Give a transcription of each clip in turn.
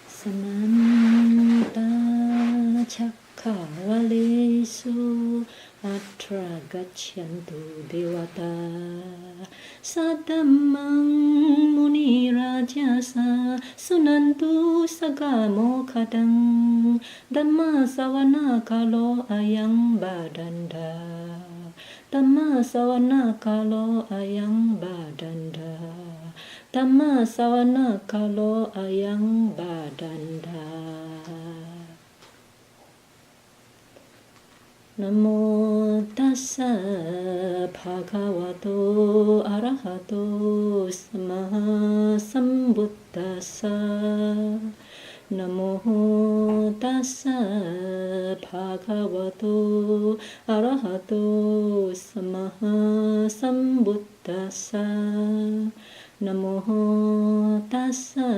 Samanta Chakkavalesu Atra Gachantu Devata Saddhammang Muni Rajasa Sunantu Sagamo Kadang Dhamma Savana Kalo Ayang Badanda Dhamma Savana Kalo Ayang Badanda Dhamma Savana Kalo Ayang Badanda Namo tassa bhagavato arahato samma sambuddhassa Namo tassa bhagavato arahato samma sambuddhassa Namo tassa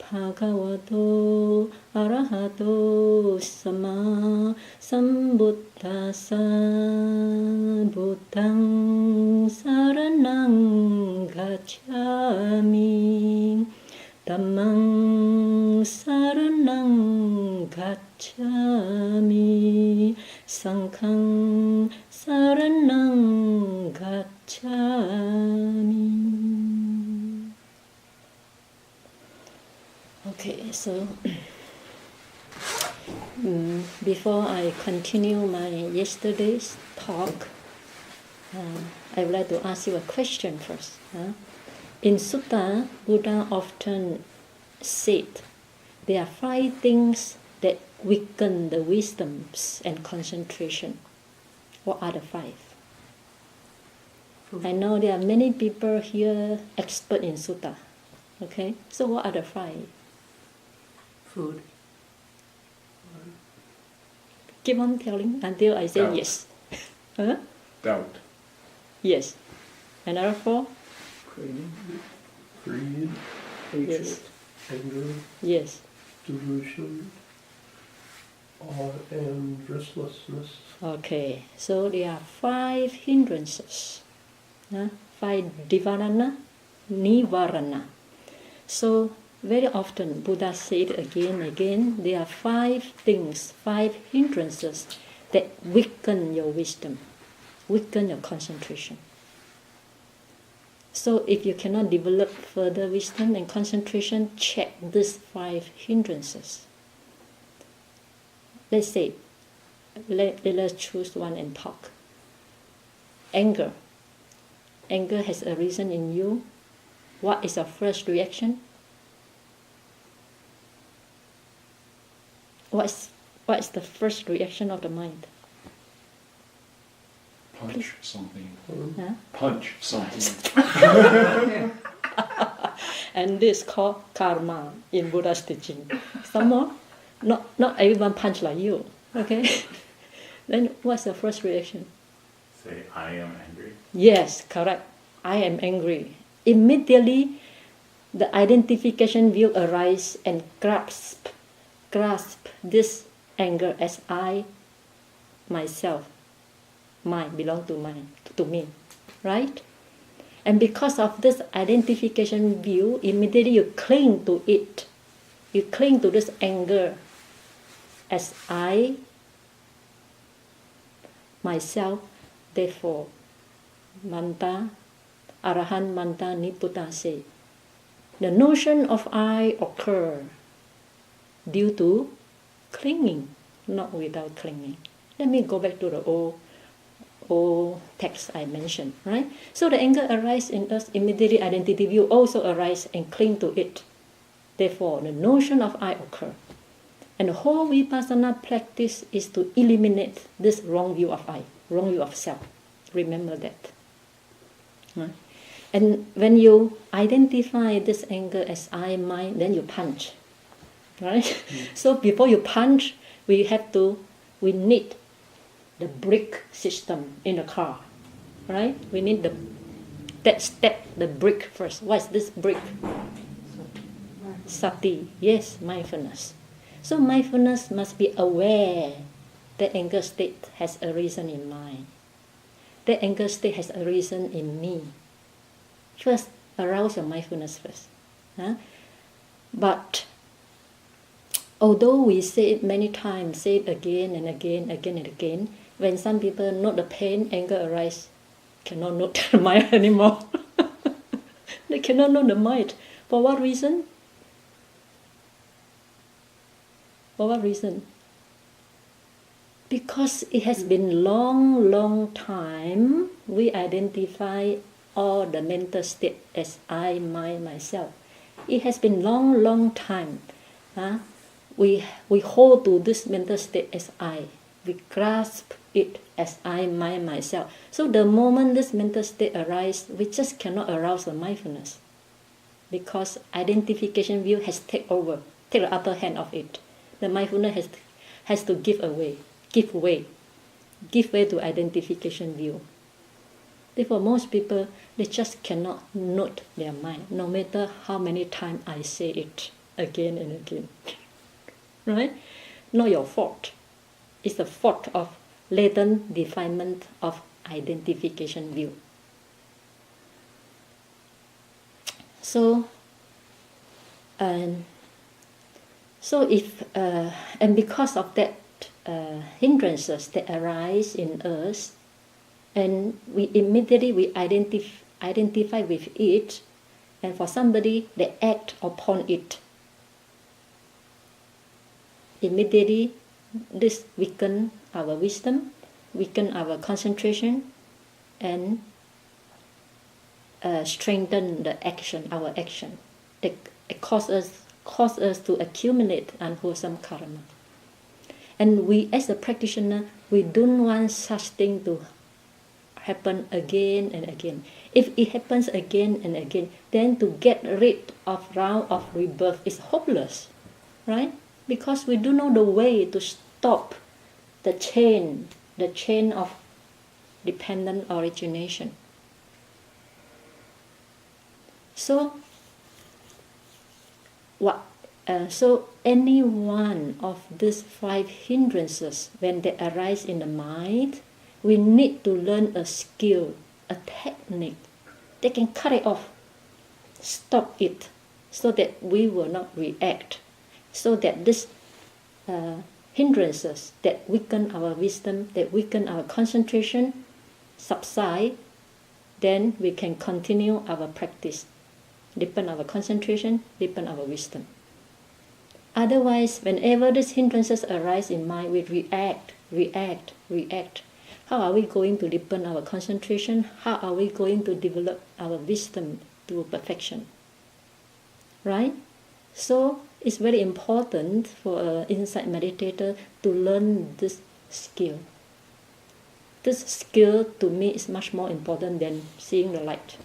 bhagavato arahato samma sambuddhassa Buddhang saranang gacchami Dhammang saranang gacchami Sanghang saranang gacchami. Okay, so before I continue my yesterday's talk, I would like to ask you a question first. In Sutta, Buddha often said there are 5 things that weaken the wisdoms and concentration. What are the 5? I know there are many people here expert in Sutta. Okay, so what are the 5? Food. Keep on telling until I say Doubt. yes. Huh? Doubt. Yes. Another 4? Greed, hatred, Yes. anger, Yes. delusion, and restlessness. Okay, so there are 5 hindrances. 5 nivarana. So very often Buddha said again and again, there are 5 things, 5 hindrances that weaken your wisdom, weaken your concentration. So if you cannot develop further wisdom and concentration, check these 5 hindrances. Let's say, let's choose one and talk. Anger. Anger has arisen in you. What is your first reaction? What is the first reaction of the mind? Punch something. Huh? Punch something. And this is called karma in Buddha's teaching. Some more, not everyone punch like you. Okay? Then what's the first reaction? Say, I am angry. Yes, correct. I am angry. Immediately, the identification view arises and grasp this anger as I, myself. Mine belong to me, right? And because of this identification view, immediately you cling to it. You cling to this anger as I, myself, therefore, manta, arahan manta niputase. The notion of I occur due to clinging, not without clinging. Let me go back to the old text I mentioned, right? So the anger arises in us, immediately identity view also arises and cling to it. Therefore, the notion of I occur. And the whole vipassana practice is to eliminate this wrong view of I, wrong view of self. Remember that. Right? And when you identify this anger as I, mine, then you punch. Right? So before you punch, we need the brake system in the car. Right? We need the brake first. What is this brake? Sati. Yes, mindfulness. So mindfulness must be aware that anger state has arisen in mind. That anger state has arisen in me. First, Arouse your mindfulness first. Huh? But although we say it many times, say it again and again, again and again, when some people note the pain, anger arise, cannot note the mind anymore. They cannot note the mind. For what reason? For what reason? Because it has been long time we identify all the mental state as I, myself. It has been long time. We hold to this mental state as I. We grasp it as I, myself. So the moment this mental state arises, we just cannot arouse the mindfulness. Because identification view has take the upper hand of it. The mindfulness has to give way to identification view. Therefore, most people, they just cannot note their mind, no matter how many times I say it again and again. Right? Not your fault. It's the fault of latent defilement of identification view. So if and because of that hindrances that arise in us, and we immediately identify with it, and for somebody they act upon it, immediately this weaken our wisdom, weaken our concentration, and strengthen the action, our action. It cause us to accumulate unwholesome karma. And we, as a practitioner, we don't want such thing to happen again and again. If it happens again and again, then to get rid of round of rebirth is hopeless, right? Because we don't know the way to stop the chain of dependent origination. So any one of these 5 hindrances, when they arise in the mind, we need to learn a skill, a technique that can cut it off, stop it, so that we will not react, so that these hindrances that weaken our wisdom, that weaken our concentration, subside, then we can continue our practice, deepen our concentration, deepen our wisdom. Otherwise, whenever these hindrances arise in mind, we react. How are we going to deepen our concentration? How are we going to develop our wisdom to perfection? Right? So it's very important for an insight meditator to learn this skill. This skill to me is much more important than seeing the light.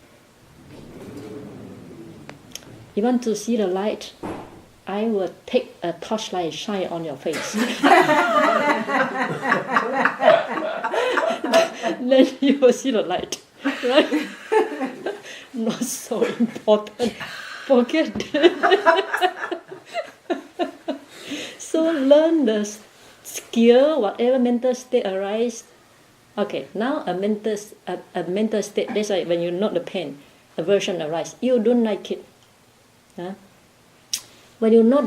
You want to see the light? I will take a torchlight, shine on your face. Then you will see the light, right? Not so important. Forget it. So learn the skill, whatever mental state arises. Okay, now a mental state. That's why when you note the pain, aversion arises. You don't like it. Huh? When you note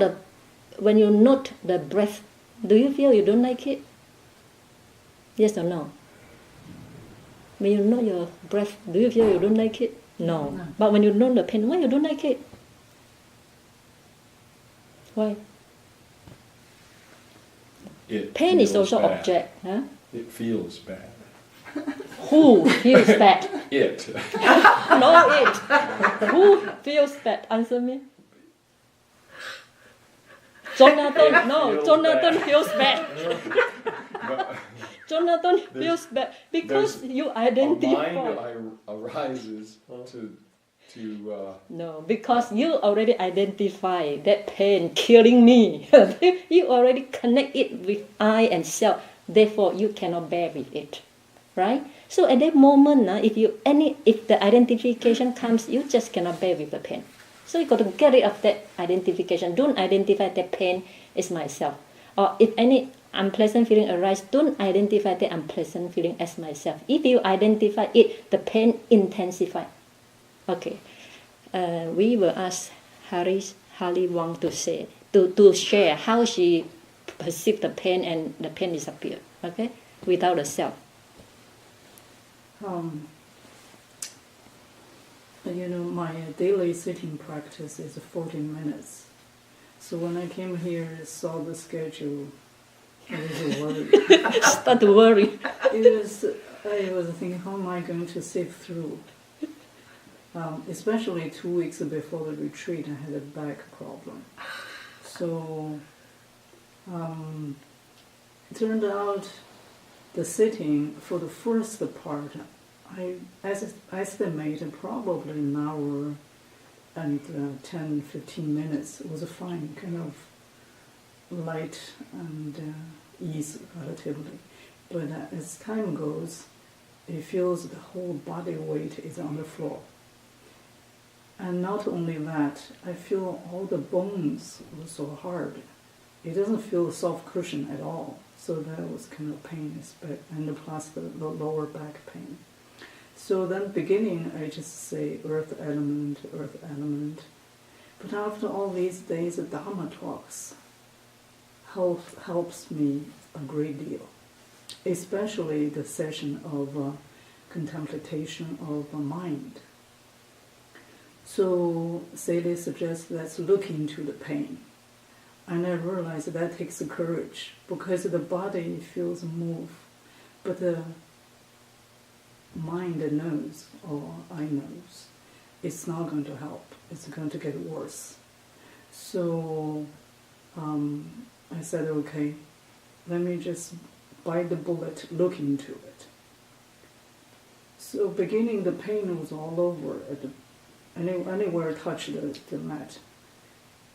the breath, do you feel you don't like it? Yes or no? When you note your breath, do you feel you don't like it? No. But when you note the pain, why you don't like it? Why? Pain is also bad. Object. Huh? It feels bad. Who feels bad? It. No, it. Who feels bad? Answer me. Jonathan feels bad. Jonathan feels bad because you identify. A mind arises to No, because you already identify that pain killing me. You already connect it with I and self. Therefore, you cannot bear with it, right? So at that moment, if the identification comes, you just cannot bear with the pain. So you got to get rid of that identification. Don't identify that pain is myself. Or if any unpleasant feeling arises, don't identify that unpleasant feeling as myself. If you identify it, the pain intensifies. Okay. we will ask Harry want to say to share how she perceive the pain and the pain disappear. Okay, without the self. My daily sitting practice is 14 minutes. So when I came here, saw the schedule, I was worried. Start to worry. I was thinking, how am I going to sit through? Especially 2 weeks before the retreat, I had a back problem. So it turned out the sitting for the first part, I estimated probably an hour and 10-15 minutes was fine, kind of light and ease relatively. But as time goes, it feels the whole body weight is on the floor. And not only that, I feel all the bones were so hard. It doesn't feel a soft cushion at all. So that was kind of pain, and plus the lower back pain. So then beginning, I just say earth element. But after all these days, the Dhamma talks helps me a great deal, especially the session of contemplation of mind. So Sayalay suggests let's look into the pain. And I realize that takes courage, because the body feels move, but the mind knows, or I knows, it's not going to help. It's going to get worse. So I said, okay, let me just bite the bullet, look into it. So beginning, the pain was all over, anywhere I touched the mat.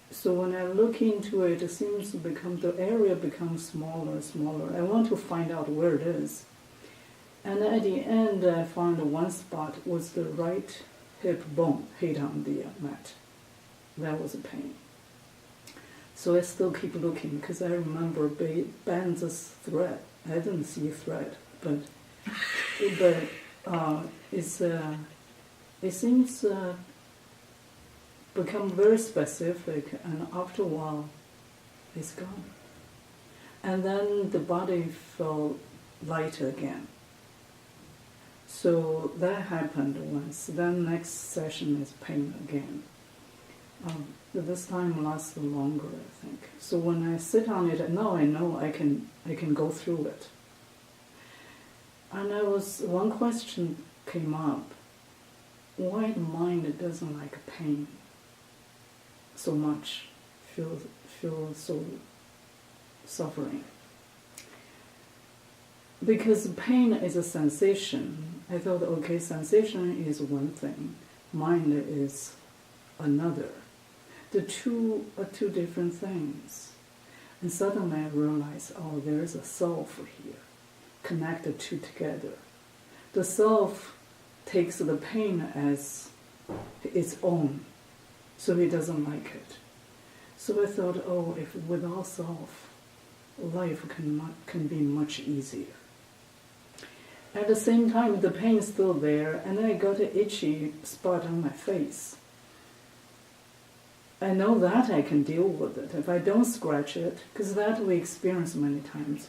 So when I look into it, it seems to the area becomes smaller and smaller. I want to find out where it is. And at the end, I found one spot was the right hip bone hit on the mat. That was a pain. So I still keep looking, because I remember bands of thread. I didn't see thread, but it seems become very specific, and after a while, it's gone. And then the body felt light again. So that happened once. Then next session is pain again. This time lasts longer, I think. So when I sit on it, now I know I can go through it. And one question came up: why the mind doesn't like pain so much, feel so suffering? Because pain is a sensation. I thought, okay, sensation is one thing, mind is another. The two are two different things. And suddenly I realized, oh, there's a self here, connected two together. The self takes the pain as its own, so he doesn't like it. So I thought, oh, if without self, life can be much easier. At the same time, the pain is still there, and I got an itchy spot on my face. I know that I can deal with it. If I don't scratch it, because that we experience many times,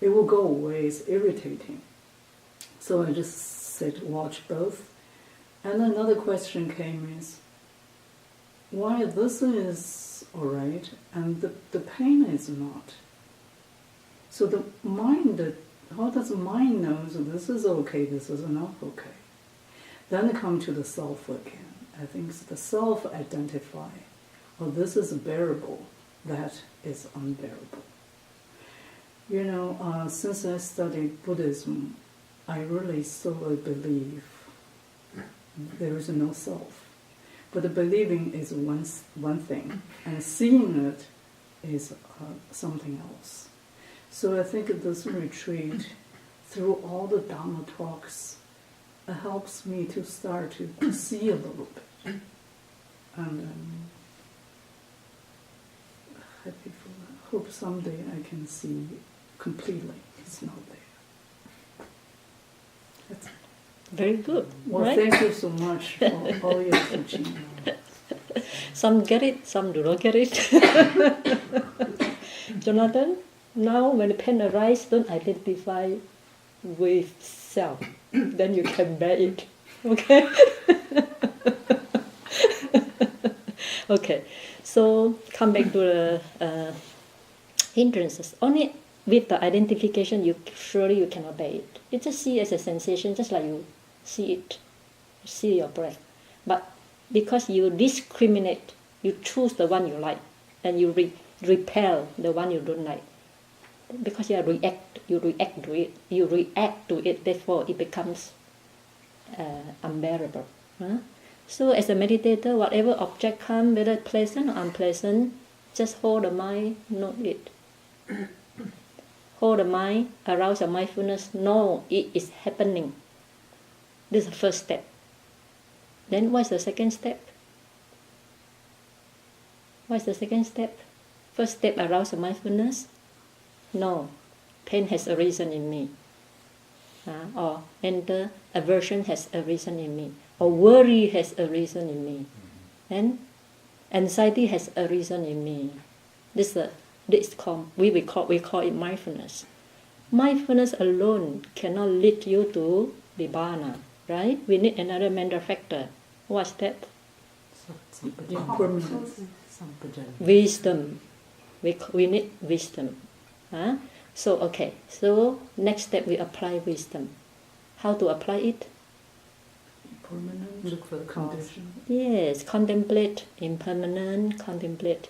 it will go away, it's irritating. So I just sit, watch both. And another question came is, why this is all right and the pain is not? So the mind, how does the mind know this is okay, this is not okay? Then I come to the self again. I think it's the self identify. Oh, this is bearable, that is unbearable. Since I studied Buddhism, I really solely believe there is no self. But the believing is one thing, and seeing it is something else. So I think this retreat, through all the Dhamma talks, helps me to start to see a little bit. And happy for that. Hope someday I can see completely. It's not there. That's it. Very good, Well, right? thank you so much for all your teaching. Some get it, some do not get it. Jonathan, now when the pain arises, don't identify with self. Then you can bear it. Okay? Okay, so come back to the hindrances. Only with the identification, surely you cannot bear it. You just see it as a sensation, just like you see it, see your breath. But because you discriminate, you choose the one you like, and you repel the one you don't like. Because you react to it. Therefore, it becomes unbearable. Huh? So, as a meditator, whatever object comes, whether pleasant or unpleasant, just hold the mind, note it. Hold the mind, arouse your mindfulness. No, it is happening. This is the first step. Then, what's the second step? What's the second step? First step, arouse the mindfulness. No, pain has arisen in me. Or enter, aversion has arisen in me. Or worry has arisen in me. And anxiety has arisen in me. This called, we call it mindfulness. Mindfulness alone cannot lead you to Nibbana, right? We need another mental factor. What's that? Wisdom. We need wisdom. So next step we apply wisdom. How to apply it? Impermanent. Look for the condition. Yes, contemplate impermanent, contemplate.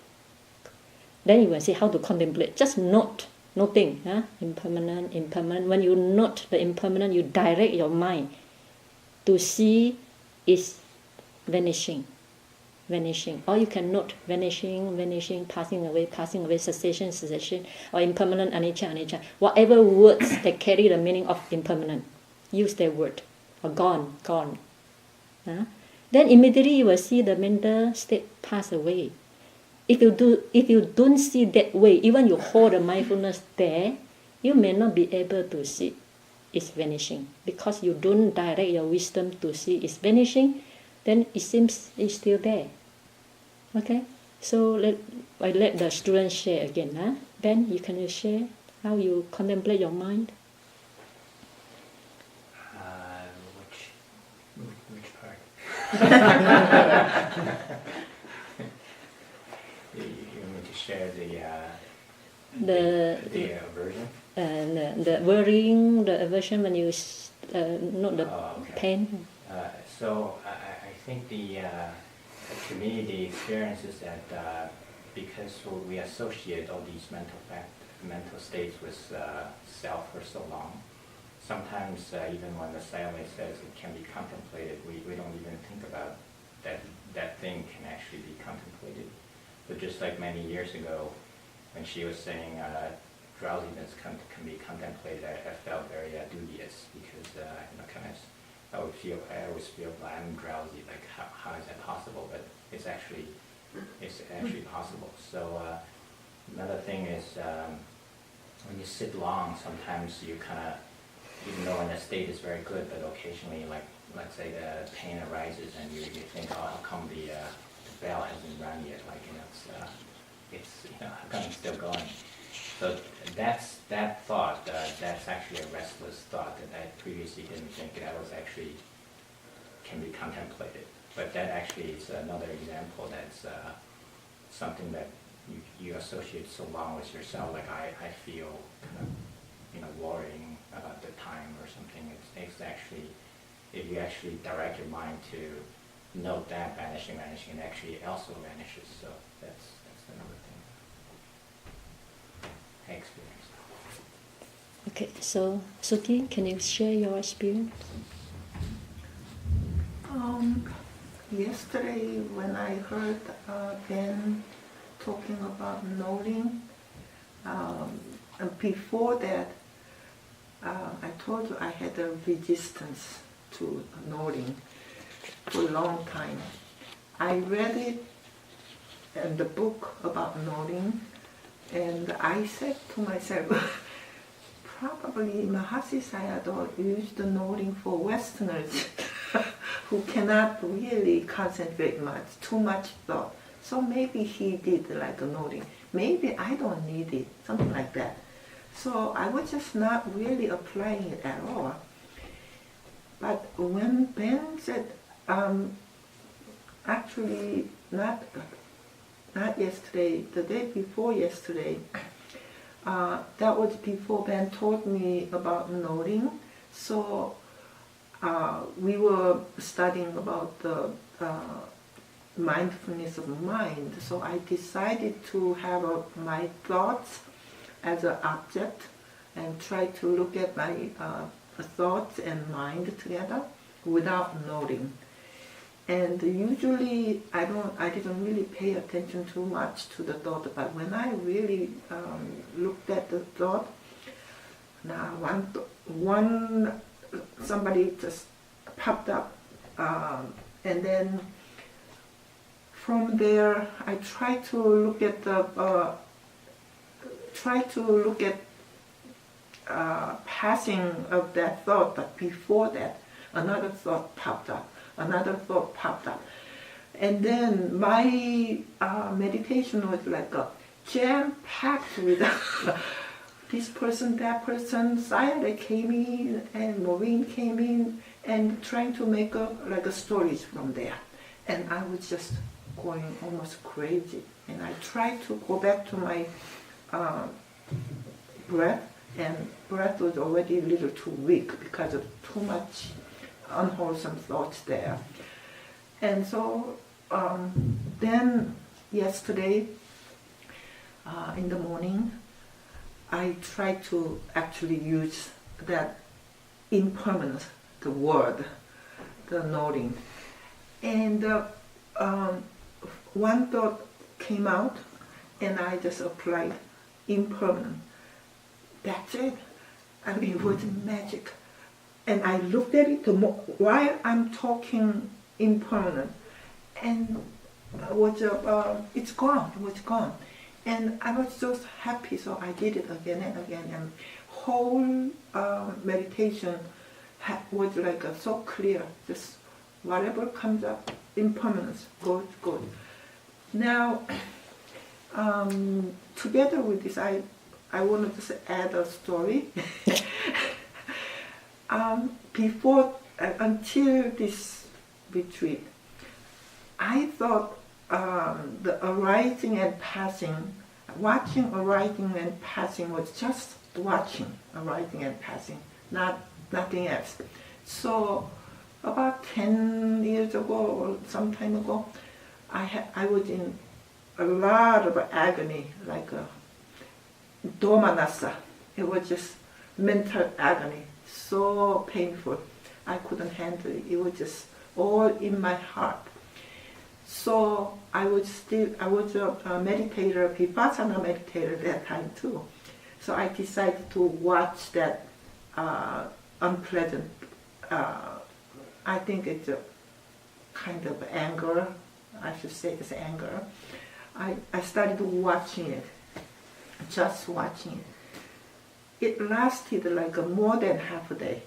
Then you will see how to contemplate. Just noting, impermanent. When you note the impermanent, you direct your mind to see is vanishing. Or you can note vanishing, passing away, cessation, or impermanent, anicca. Whatever words that carry the meaning of impermanent, use that word. Or gone. Then immediately you will see the mental state pass away. If you don't see that way, even you hold the mindfulness there, you may not be able to see it's vanishing. Because you don't direct your wisdom to see it's vanishing, then it seems it's still there. Okay? So I let the students share again. Ben, you can share how you contemplate your mind? Which part? You want me to share the aversion? The worrying, the aversion when you note the pain. So I think to me the experience is that because we associate all these mental states with self for so long, sometimes even when the Sayalay says it can be contemplated, we don't even think about that thing can actually be contemplated. But just like many years ago, when she was saying drowsiness can be contemplated, I felt very dubious because I always feel I'm drowsy. Like how is that possible? But it's actually possible. So another thing is when you sit long, sometimes you kind of, even though when the state is very good, but occasionally, like let's say the pain arises and you think, oh, how come the bell hasn't rung yet? Like how come it's still going? So that thought. That's actually a restless thought that I previously didn't think that was actually can be contemplated. But that actually is another example. That's something that you associate so long with yourself. Like I feel kind of worrying about the time or something. It's actually, if you actually direct your mind to note that vanishing, it actually also vanishes. So that's another thing I experienced. Okay, so Suki, can you share your experience? Yesterday when I heard Ben talking about noting, and before that, I told you I had a resistance to noting for a long time. I read it in the book about noting, and I said to myself, probably Mahasi Sayadaw used the noting for Westerners who cannot really concentrate much, too much thought. So maybe he did like a noting. Maybe I don't need it, something like that. So I was just not really applying it at all. But when Ben said, actually not yesterday, the day before yesterday, that was before Ben told me about noting. So we were studying about the mindfulness of mind. So I decided to have my thoughts as an object and try to look at my thoughts and mind together without noting. And usually I didn't really pay attention too much to the thought, but when I really looked at the thought, now somebody just popped up, and then from there I tried to look at passing of that thought, but before that another thought popped up. And then my meditation was like jam-packed with this person, that person. Sayalay came in and Maureen came in and trying to make up like a stories from there. And I was just going almost crazy. And I tried to go back to my breath, and breath was already a little too weak because of too much unwholesome thoughts there. And so then yesterday in the morning, I tried to actually use that impermanence, the word, the noting. And one thought came out and I just applied impermanent. That's it. I mean, it was magic. And I looked at it while I'm talking impermanent, and it's gone. It was gone, and I was just happy. So I did it again and again, and whole meditation was like so clear. Just whatever comes up, impermanence goes good. Now, together with this, I want to just add a story. Until this retreat, I thought the arising and passing, watching arising and passing was just watching arising and passing, nothing else. So about 10 years ago or some time ago, I was in a lot of agony, like a domanassa. It was just mental agony, so painful. I couldn't handle it. It was just all in my heart. So I was a meditator, Vipassana meditator at that time too. So I decided to watch that unpleasant, I think it's a kind of anger, I should say it's anger. I started watching it, just watching it. It lasted like more than half a day.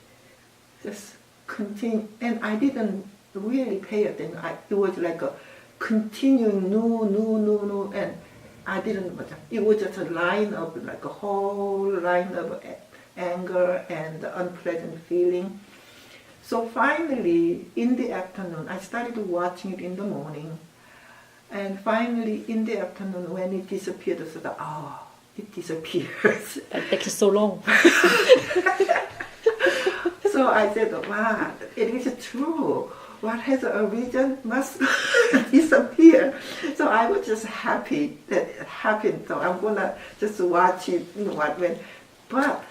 Just continue, and I didn't really pay attention. It was like a continuing no, and I didn't. It was just a line of like a whole line of anger and unpleasant feeling. So finally, in the afternoon, I started watching it in the morning, and finally in the afternoon when it disappeared, I said, it disappears. That takes so long. So I said, wow, it is true. What has arisen must disappear. So I was just happy that it happened. So I'm gonna just watch it, what went. But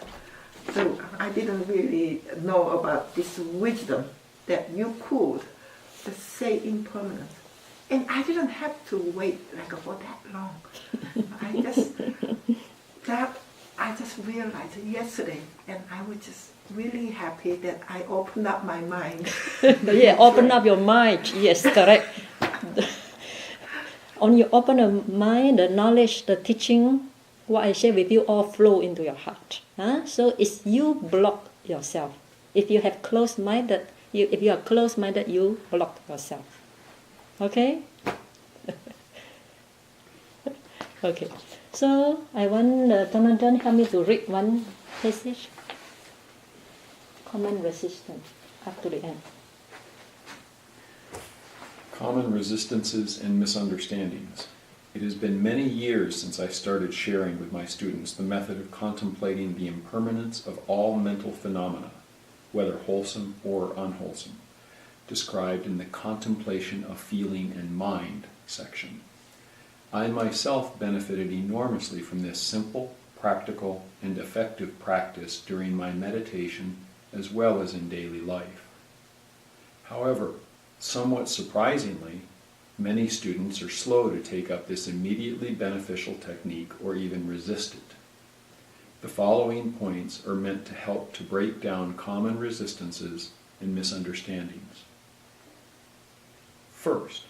so I didn't really know about this wisdom that you could just say impermanence. And I didn't have to wait like for that long. I just realized it yesterday, and I was just really happy that I opened up my mind. Yeah, open up your mind. Yes, correct. When you open a mind, the knowledge, the teaching what I share with you all flow into your heart. So it's you block yourself. If you have closed-minded, if you are closed-minded, you block yourself. Okay? Okay. So I want Dhamma John help me to read one passage. Common resistance up to the end. Common resistances and misunderstandings. It has been many years since I started sharing with my students the method of contemplating the impermanence of all mental phenomena, whether wholesome or unwholesome, described in the Contemplation of Feeling and Mind section. I myself benefited enormously from this simple, practical, and effective practice during my meditation as well as in daily life. However, somewhat surprisingly, many students are slow to take up this immediately beneficial technique or even resist it. The following points are meant to help to break down common resistances and misunderstandings. First,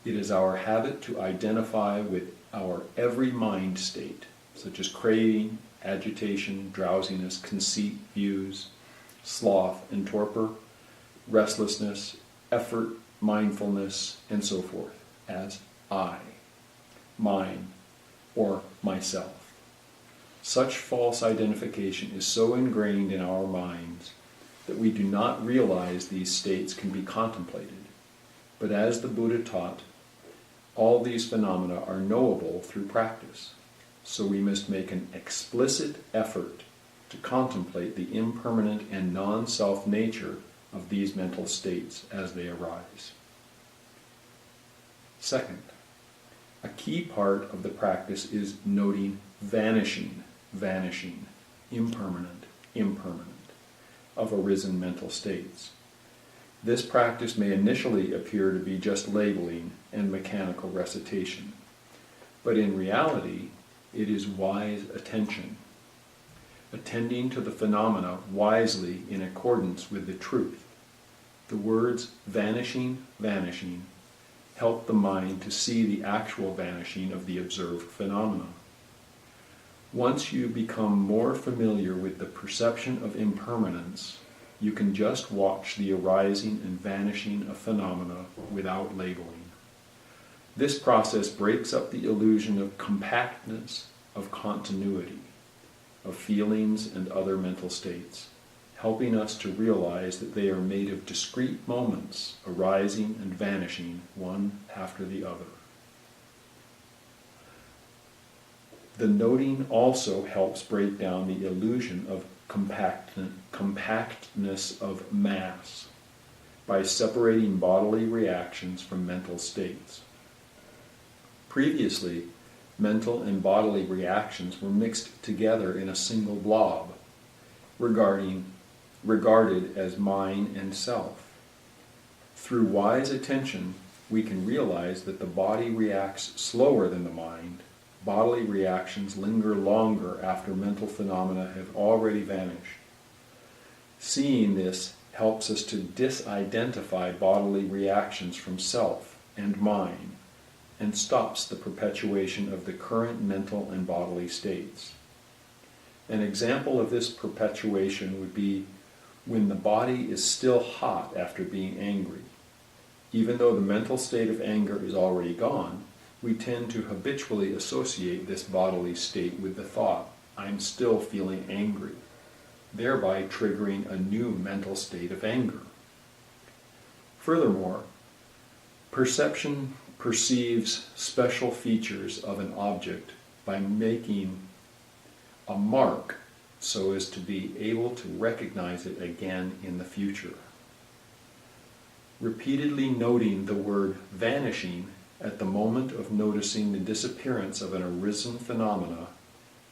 it is our habit to identify with our every mind state, such as craving, agitation, drowsiness, conceit, views, sloth and torpor, restlessness, effort, mindfulness, and so forth, as I, mine, or myself. Such false identification is so ingrained in our minds that we do not realize these states can be contemplated. But as the Buddha taught, all these phenomena are knowable through practice, so we must make an explicit effort to contemplate the impermanent and non-self nature of these mental states as they arise. Second, a key part of the practice is noting vanishing, impermanent, of arisen mental states. This practice may initially appear to be just labeling and mechanical recitation, but in reality, it is wise attention, attending to the phenomena wisely in accordance with the truth. The words vanishing, help the mind to see the actual vanishing of the observed phenomena. Once you become more familiar with the perception of impermanence, you can just watch the arising and vanishing of phenomena without labeling. This process breaks up the illusion of compactness, of continuity, of feelings and other mental states, helping us to realize that they are made of discrete moments arising and vanishing one after the other. The noting also helps break down the illusion of compactness of mass by separating bodily reactions from mental states. Previously, mental and bodily reactions were mixed together in a single blob, regarded as mine and self. Through wise attention, we can realize that the body reacts slower than the mind. Bodily reactions linger longer after mental phenomena have already vanished. Seeing this helps us to disidentify bodily reactions from self and mind, and stops the perpetuation of the current mental and bodily states. An example of this perpetuation would be when the body is still hot after being angry. Even though the mental state of anger is already gone, we tend to habitually associate this bodily state with the thought, I'm still feeling angry, thereby triggering a new mental state of anger. Furthermore, perception perceives special features of an object by making a mark so as to be able to recognize it again in the future. Repeatedly noting the word vanishing at the moment of noticing the disappearance of an arisen phenomena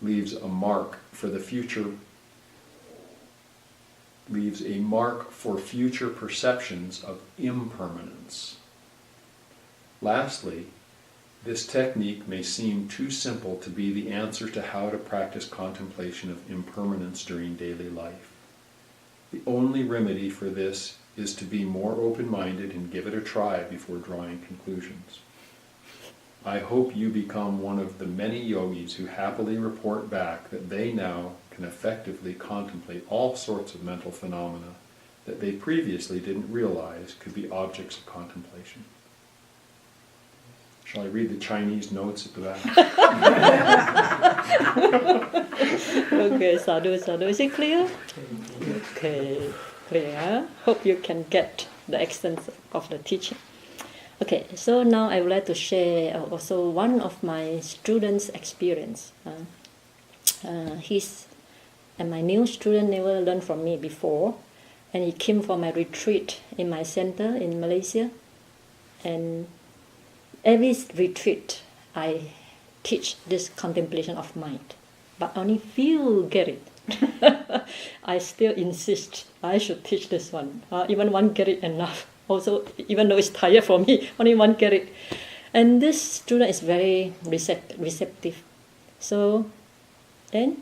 leaves a mark for the future, leaves a mark for future perceptions of impermanence. Lastly, this technique may seem too simple to be the answer to how to practice contemplation of impermanence during daily life. The only remedy for this is to be more open-minded and give it a try before drawing conclusions. I hope you become one of the many yogis who happily report back that they now can effectively contemplate all sorts of mental phenomena that they previously didn't realize could be objects of contemplation. Shall I read the Chinese notes at the back? Okay, sadhu, sadhu. Is it clear? Okay, clear. Hope you can get the extent of the teaching. Okay, so now I would like to share also one of my students' experience. My new student never learned from me before, and he came for my retreat in my center in Malaysia. And every retreat, I teach this contemplation of mind, but only few get it. I still insist I should teach this one. Even one get it enough. Also, even though it's tired for me, only one get it. And this student is very receptive. So then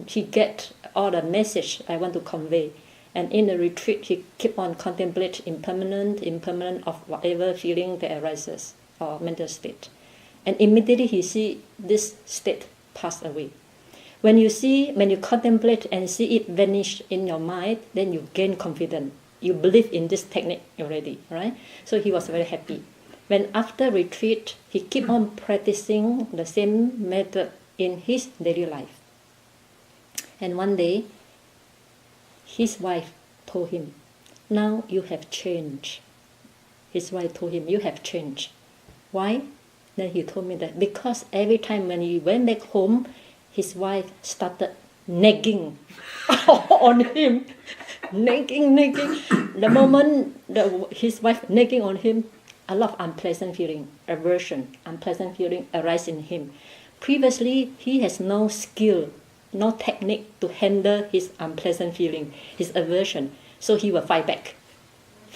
he get all the message I want to convey. And in the retreat, he keep on contemplate impermanent of whatever feeling that arises or mental state. And immediately he see this state pass away. When you contemplate and see it vanish in your mind, then you gain confidence. You believe in this technique already, right? So he was very happy. When after retreat, he keep on practicing the same method in his daily life. And one day, his wife told him, "Now you have changed." His wife told him, "You have changed." Why? Then he told me that because every time when he went back home, his wife started nagging on him. Nagging. The moment his wife nagging on him, a lot of unpleasant feeling, aversion, unpleasant feeling arise in him. Previously, he has no skill, no technique to handle his unpleasant feeling, his aversion. So he will fight back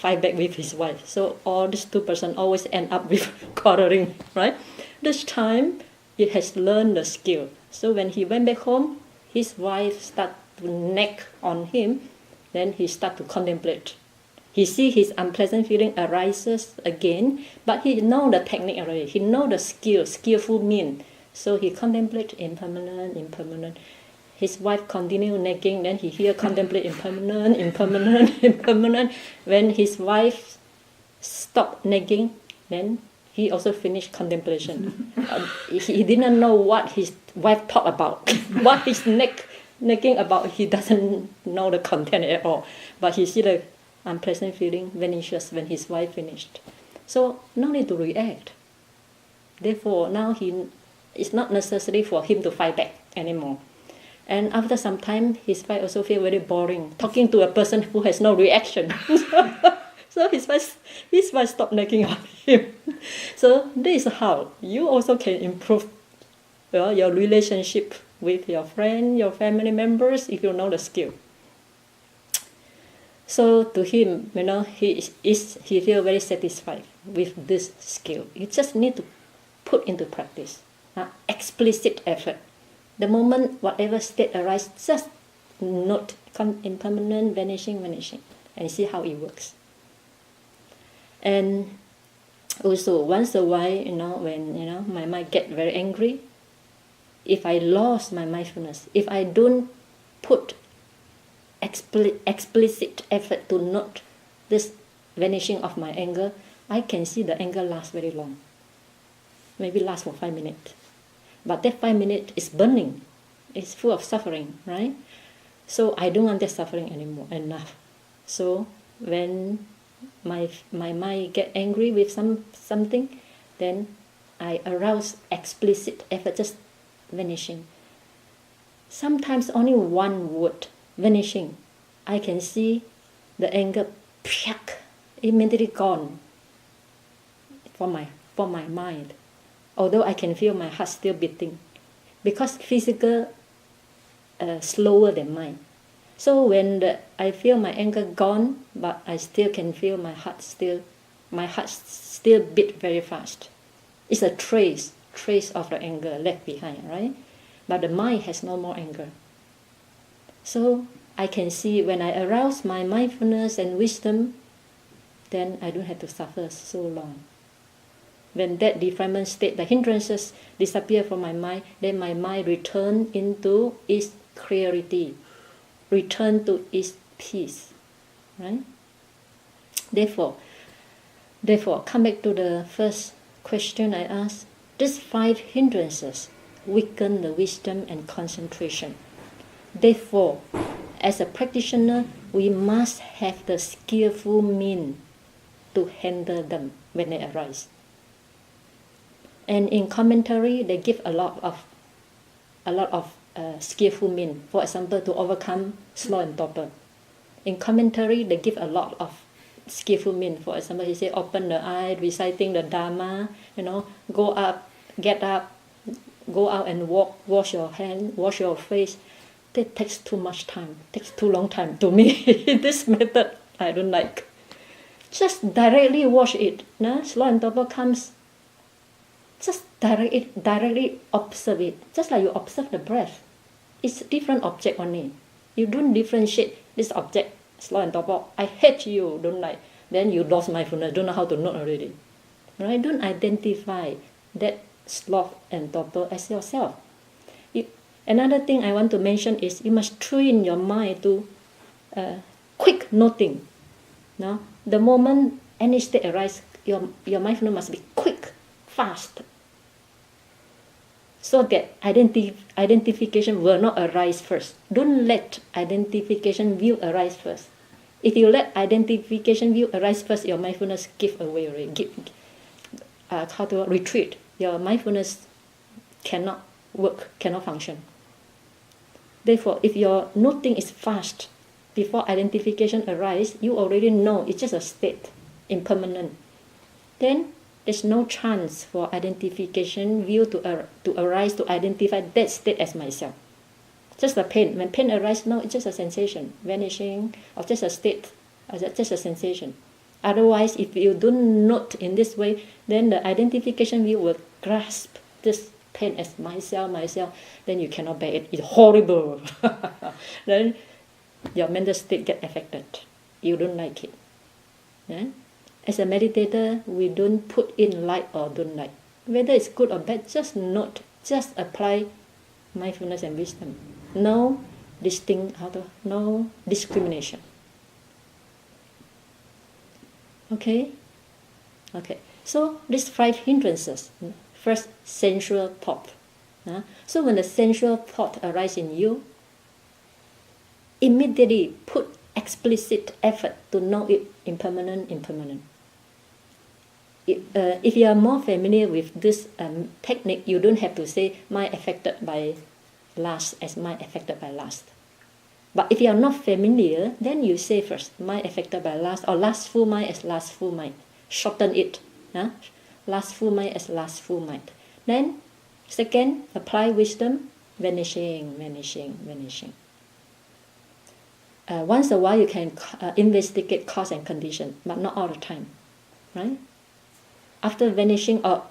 with his wife. So all these two persons always end up with quarreling, right? This time, it has learned the skill. So when he went back home, his wife started to nag on him. Then he start to contemplate. He see his unpleasant feeling arises again, but he know the technique already. He know the skillful mean. So he contemplate impermanent. His wife continue nagging. Then he hear contemplate impermanent. When his wife stop nagging, then he also finished contemplation. He didn't know what his wife talked about, what his nagging about. He doesn't know the content at all, but he see the unpleasant feeling vanishes when his wife finished. So no need to react. Therefore, now it's not necessary for him to fight back anymore. And after some time, his wife also feel very boring talking to a person who has no reaction. So his wife stopped nagging on him. So this is how you also can improve your relationship with your friend, your family members, if you know the skill. So to him, he feel very satisfied with this skill. You just need to put into practice, explicit effort. The moment whatever state arises, just note impermanent, vanishing, and see how it works. And also once a while, when my mind get very angry, if I lost my mindfulness, if I don't put explicit effort to note this vanishing of my anger, I can see the anger last very long. Maybe last for 5 minutes. But that 5 minutes is burning. It's full of suffering, right? So I don't want that suffering anymore, enough. So when my mind get angry with something, then I arouse explicit effort, just vanishing. Sometimes only one word, vanishing. I can see the anger, immediately gone from my mind. Although I can feel my heart still beating, because physical slower than mine. So when I feel my anger gone, but I still can feel my heart still beat very fast. It's a trace of the anger left behind, right? But the mind has no more anger. So I can see when I arouse my mindfulness and wisdom, then I don't have to suffer so long. When that defilement state, the hindrances disappear from my mind, then my mind return into its clarity, return to its peace. Right? Therefore, come back to the first question I asked. These 5 hindrances weaken the wisdom and concentration. Therefore, as a practitioner, we must have the skillful means to handle them when they arise. And in commentary, they give a lot of skillful means. For example, to overcome slow and torpor. In commentary, they give a lot of skillful means. For example, he said, open the eye, reciting the Dhamma, go up, get up, go out and walk, wash your hand, wash your face. That takes too much time, takes too long time to me. This method I don't like. Just directly wash it. Slow and torpor comes, just directly observe it. Just like you observe the breath. It's a different object only. You don't differentiate this object, slow and torpor. I hate you, don't like. Then you lost mindfulness, don't know how to note already. Right? Don't identify that sloth and torpor as yourself. Another thing I want to mention is you must train your mind to quick noting. No? The moment any state arises, your mindfulness must be quick, fast, so that identification will not arise first. Don't let identification view arise first. If you let identification view arise first, your mindfulness give away already. Retreat. Your mindfulness cannot work, cannot function. Therefore, if your noting is fast, before identification arises, you already know it's just a state, impermanent. Then there's no chance for identification view to arise to identify that state as myself. Just the pain. When pain arises, no, it's just a sensation, vanishing, or just a state, or just a sensation. Otherwise, if you don't note in this way, then the identification view will grasp this pain as myself, then you cannot bear it. It's horrible. Then your mental state get affected. You don't like it. Yeah? As a meditator, we don't put in like or don't like. Whether it's good or bad, just note. Just apply mindfulness and wisdom. No discrimination. Okay? So these 5 hindrances. First, sensual thought. So when the sensual thought arises in you, immediately put explicit effort to know it impermanent. If you are more familiar with this technique, you don't have to say mind affected by lust as mind affected by lust. But if you are not familiar, then you say first mind affected by lust, or lustful mind as lustful mind. Shorten it. Lustful mind as lustful mind. Then, second, apply wisdom, vanishing. Once a while you can investigate cause and condition, but not all the time. Right? After vanishing, or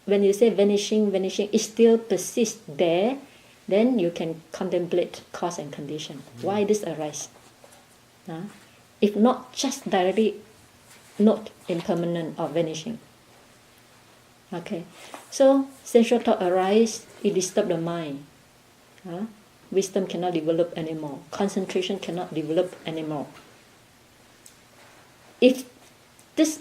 when you say vanishing, it still persists there, then you can contemplate cause and condition. Why this arises? If not, just directly note impermanent or vanishing. Okay, so sensual thought arise, it disturbs the mind. Wisdom cannot develop anymore. Concentration cannot develop anymore. If this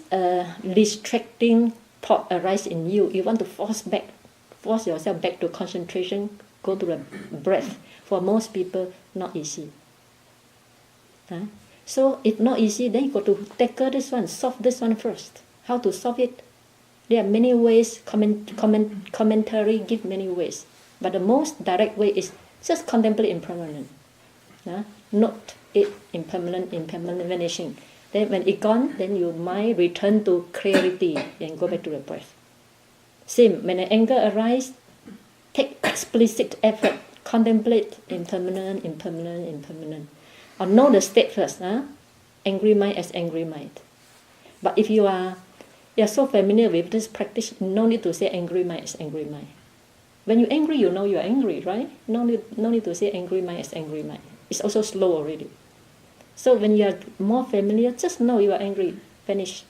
distracting thought arises in you, you want to force yourself back to concentration, go to the breath. For most people, not easy. So if not easy, then you got to tackle this one, solve this one first. How to solve it? There are many ways, commentary give many ways. But the most direct way is just contemplate impermanent. Note it impermanent, vanishing. Then when it's gone, then your mind return to clarity and go back to the breath. Same, when an anger arises, take explicit effort, contemplate impermanent. Or know the state first. Angry mind as angry mind. But if you are so familiar with this practice, no need to say angry mind as angry mind. When you're angry, you know you're angry, right? No need to say angry mind as angry mind. It's also slow already. So when you are more familiar, just know you are angry. Finish.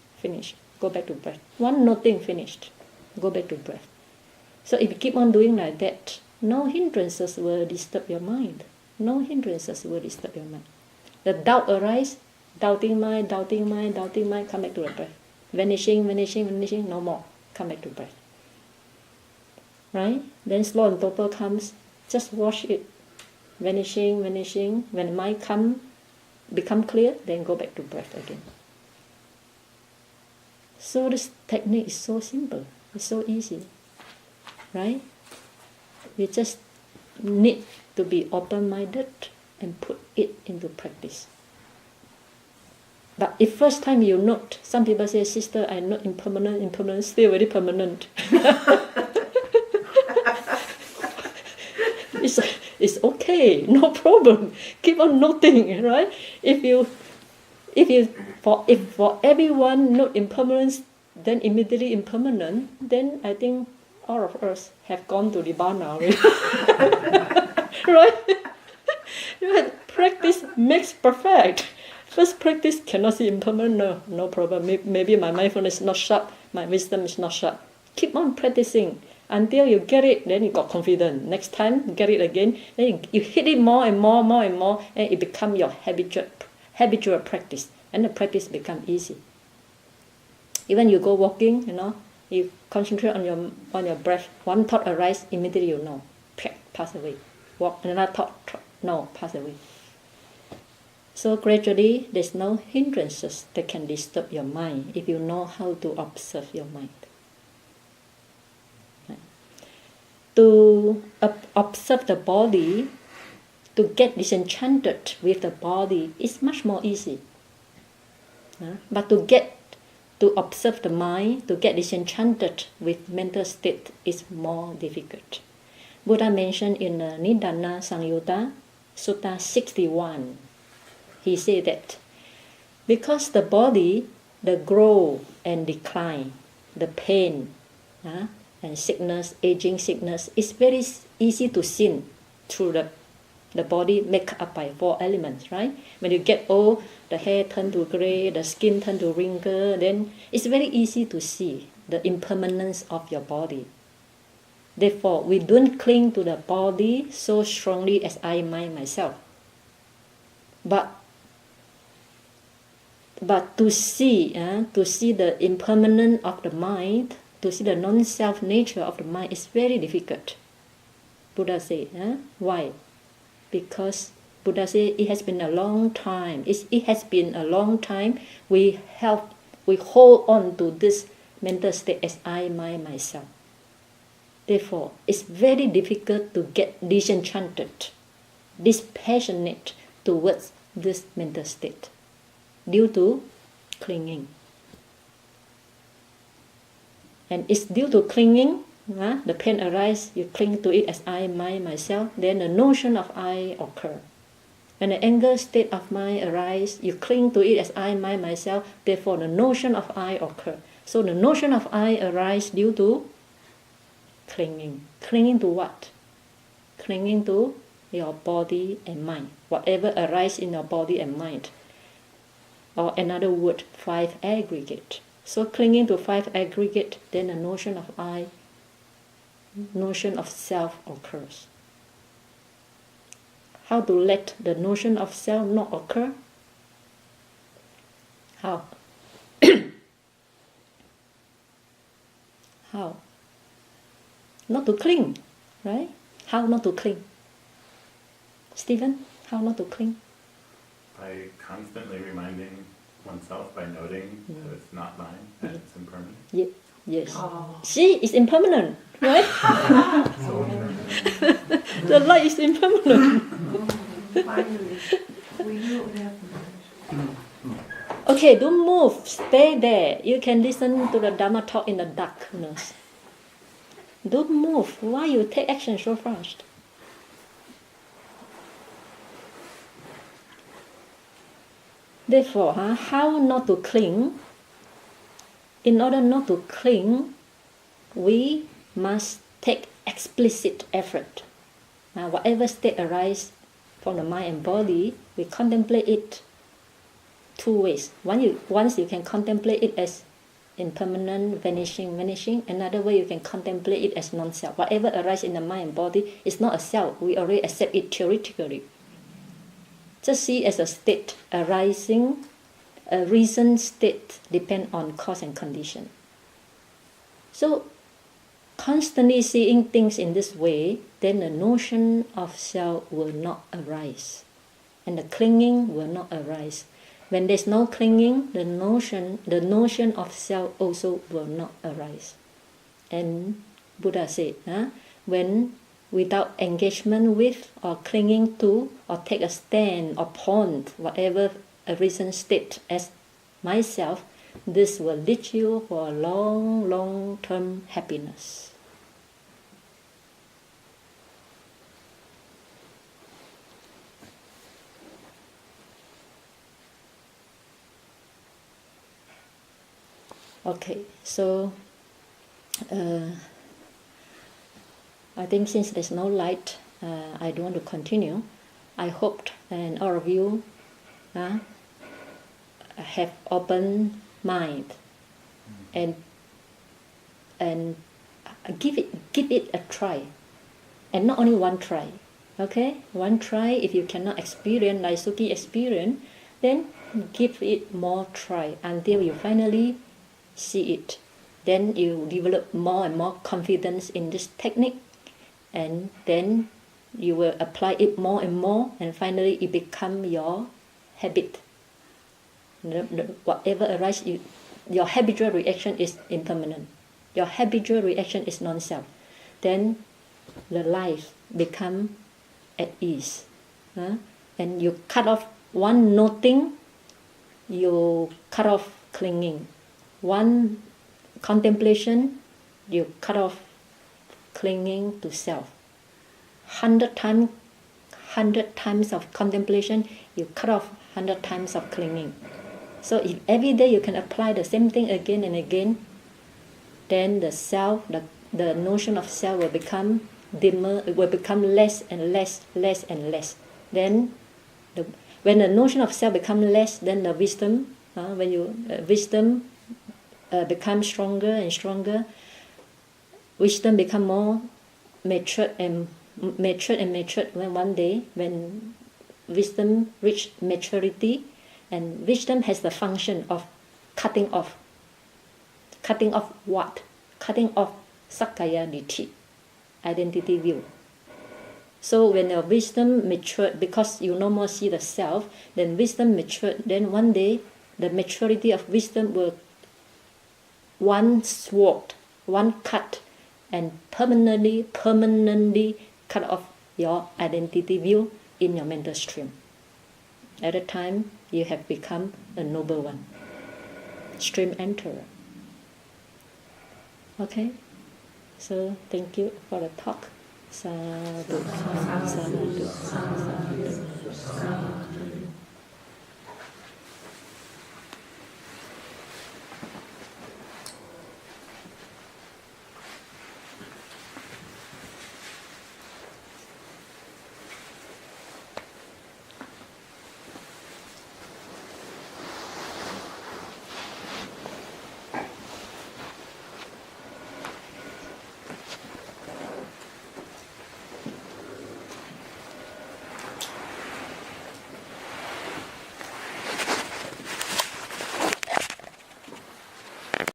go back to breath. One noting, finished, go back to breath. So if you keep on doing like that, no hindrances will disturb your mind. No hindrances will disturb your mind. The doubt arises, doubting mind, come back to the breath. Vanishing, no more, come back to breath. Right? Then slow and total comes, just watch it. Vanishing. When mind become clear, then go back to breath again. So this technique is so simple, it's so easy. Right? You just need to be open-minded and put it into practice. But if first time you note, some people say, sister, I note impermanent, still very permanent. It's okay, no problem. Keep on noting, right? If for everyone note impermanence, then immediately impermanent, then I think all of us have gone to Nibbana already. Right? Practice makes perfect. First practice cannot see impermanent, no problem. Maybe my mindfulness is not sharp, my wisdom is not sharp. Keep on practicing until you get it, then you got confidence. Next time, get it again, then you hit it more and more, and it becomes your habitual practice, and the practice becomes easy. Even you go walking, you concentrate on your breath. One thought arises, immediately you know, pass away. Walk, another thought, no, pass away. So gradually, there's no hindrances that can disturb your mind if you know how to observe your mind. Right. To observe the body, to get disenchanted with the body is much more easy. But to observe the mind, to get disenchanted with mental state is more difficult. Buddha mentioned in the Nidana Samyutta, Sutta 61, he said that because the body, the growth and decline, the pain and sickness, aging sickness, is very easy to sin through the body made up by 4 elements, right? When you get old, the hair turn to gray, the skin turn to wrinkle, then it's very easy to see the impermanence of your body. Therefore, we don't cling to the body so strongly as I mind myself. But to see the impermanence of the mind, to see the non-self nature of the mind is very difficult. Buddha said, why? Because Buddha said it has been a long time. It has been a long time we hold on to this mental state as I mind myself. Therefore, it's very difficult to get disenchanted, dispassionate towards this mental state due to clinging. And it's due to clinging, the pain arises, you cling to it as I mind myself, then the notion of I occurs. When the anger state of mind arises, you cling to it as I mind myself, therefore the notion of I occurs. So the notion of I arises due to clinging. Clinging to what? Clinging to your body and mind. Whatever arises in your body and mind. Or another word, 5 aggregate. So clinging to 5 aggregate, then the notion of I, notion of self occurs. How to let the notion of self not occur? How? How? Not to cling, right? How not to cling? Stephen, how not to cling? By constantly reminding oneself, by noting that it's not mine, that it's impermanent. Yes. Oh. See, it's impermanent, right? The light is impermanent. Finally, we know that. Okay, don't move. Stay there. You can listen to the Dhamma talk in the darkness. Don't move. Why you take action so fast? Therefore, how not to cling? In order not to cling, we must take explicit effort. Whatever state arises from the mind and body, we contemplate it 2 ways. Once you can contemplate it as impermanent, vanishing. Another way you can contemplate it as non-self. Whatever arises in the mind and body is not a self. We already accept it theoretically. Just see as a state arising, a reason state depend on cause and condition. So constantly seeing things in this way, then the notion of self will not arise. And the clinging will not arise. When there's no clinging, the notion of self also will not arise. And Buddha said, when without engagement with or clinging to or take a stand upon whatever a reason state as myself, this will lead you for a long-term happiness. Okay, so I think since there's no light, I don't want to continue. I hoped and all of you have open mind and give it a try, and not only one try. Okay, one try. If you cannot experience like Suki experience, then give it more try until you finally see it. Then you develop more and more confidence in this technique, and then you will apply it more and more, and finally it become your habit. Whatever arises, your habitual reaction is impermanent. Your habitual reaction is non-self. Then the life become at ease. And you cut off one noting, you cut off clinging. One contemplation, you cut off clinging to self. 100 times of contemplation, you cut off 100 times of clinging. So if every day you can apply the same thing again and again, then the self, the notion of self will become dimmer, it will become less and less. Then when the notion of self becomes less, then the wisdom, wisdom becomes stronger and stronger. Wisdom become more matured and matured. When one day, when wisdom reach maturity, and wisdom has the function of cutting off what? Cutting off Sakkaya Ditthi, identity view. So when your wisdom matured, because you no more see the self, then wisdom matured, then one day the maturity of wisdom will one sword, one cut, and permanently cut off your identity view in your mental stream. At the time, you have become a noble one, stream enterer. Okay, so thank you for the talk. Sadhu, sadhu, sadhu, sadhu.